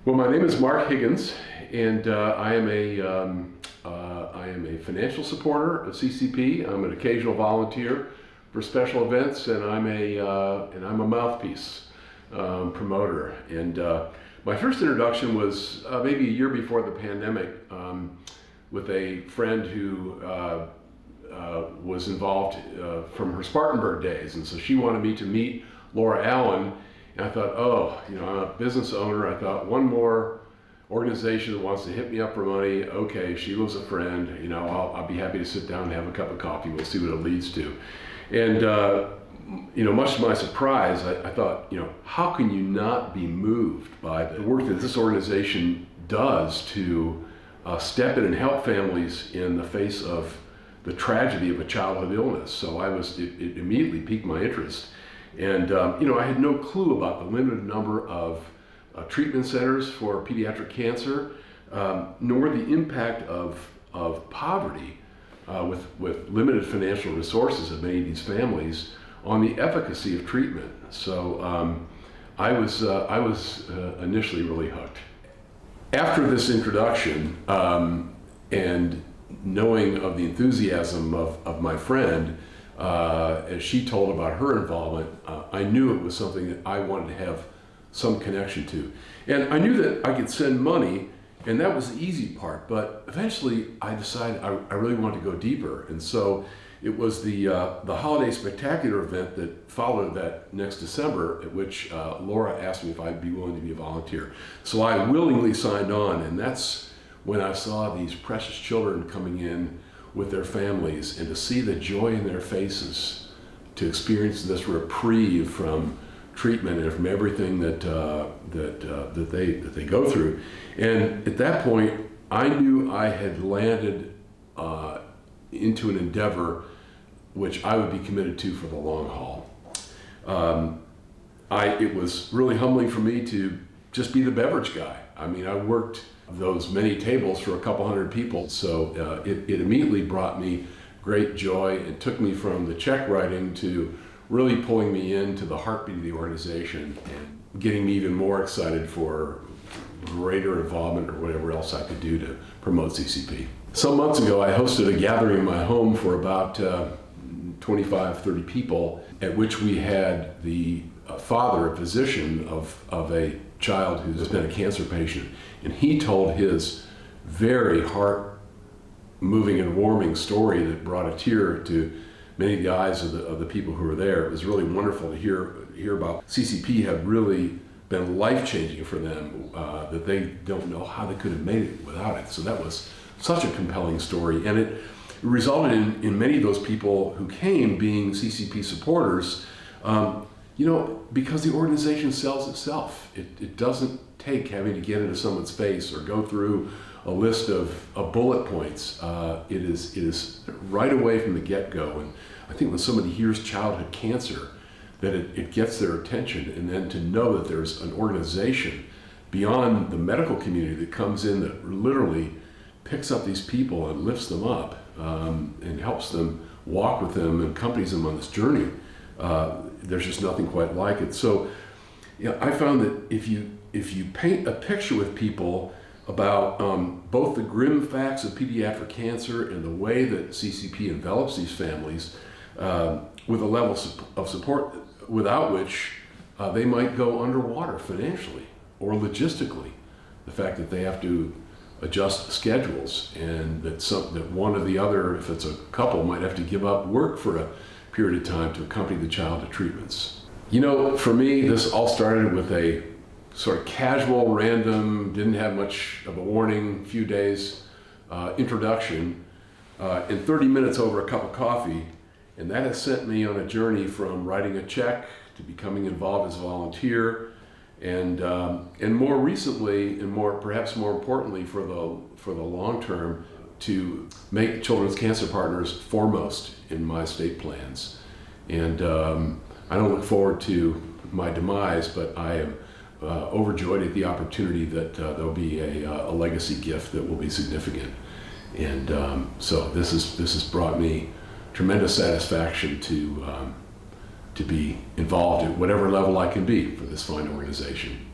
Well, my name is Mark Higgins, and I am a financial supporter of CCP. I'm an occasional volunteer for special events, and I'm a mouthpiece promoter. And my first introduction was maybe a year before the pandemic with a friend who was involved from her Spartanburg days, and so she wanted me to meet Laura Allen. And I thought, oh, I'm a business owner. I thought, one more organization that wants to hit me up for money. Okay, Sheila's a friend. I'll be happy to sit down and have a cup of coffee. We'll see what it leads to. And much to my surprise, I thought, how can you not be moved by the work that this organization does to step in and help families in the face of the tragedy of a childhood illness? So it immediately piqued my interest. And I had no clue about the limited number of treatment centers for pediatric cancer, nor the impact of poverty with limited financial resources of many of these families on the efficacy of treatment. So I was initially really hooked. After this introduction and knowing of the enthusiasm of my friend, as she told about her involvement, I knew it was something that I wanted to have some connection to. And I knew that I could send money, and that was the easy part, but eventually I decided I really wanted to go deeper. And so it was the Holiday Spectacular event that followed that next December, at which Laura asked me if I'd be willing to be a volunteer. So I willingly signed on, and that's when I saw these precious children coming in with their families, and to see the joy in their faces, to experience this reprieve from treatment and from everything that they go through. And at that point, I knew I had landed into an endeavor which I would be committed to for the long haul. It was really humbling for me to just be the beverage guy. I mean, I worked those many tables for a couple hundred people. So it immediately brought me great joy and took me from the check writing to really pulling me into the heartbeat of the organization and getting me even more excited for greater involvement or whatever else I could do to promote CCP. Some months ago, I hosted a gathering in my home for about 25, 30 people, at which we had the father, a physician of a child who's been a cancer patient, and he told his very heart-moving and warming story that brought a tear to many of the eyes of the people who were there. It was really wonderful to hear about CCP had really been life-changing for them, that they don't know how they could have made it without it. So that was such a compelling story, and it resulted in many of those people who came being CCP supporters, because the organization sells itself. It doesn't take having to get into someone's face or go through a list of bullet points. It is right away from the get-go. And I think when somebody hears childhood cancer, that it gets their attention, and then to know that there's an organization beyond the medical community that comes in that literally picks up these people and lifts them up and helps them walk with them and accompanies them on this journey. There's just nothing quite like it. So, I found that if you paint a picture with people about both the grim facts of pediatric cancer and the way that CCP envelops these families with a level of support without which they might go underwater financially or logistically, the fact that they have to adjust schedules, and that one or the other, if it's a couple, might have to give up work for a period of time to accompany the child to treatments. For me, this all started with a sort of casual, random, didn't have much of a warning, few days introduction in 30 minutes over a cup of coffee, and that has sent me on a journey from writing a check to becoming involved as a volunteer, and more recently, and perhaps more importantly for the long term, to make Children's Cancer Partners foremost in my estate plans. And I don't look forward to my demise, but I am overjoyed at the opportunity that there'll be a legacy gift that will be significant. And so this has brought me tremendous satisfaction to be involved at whatever level I can be for this fine organization.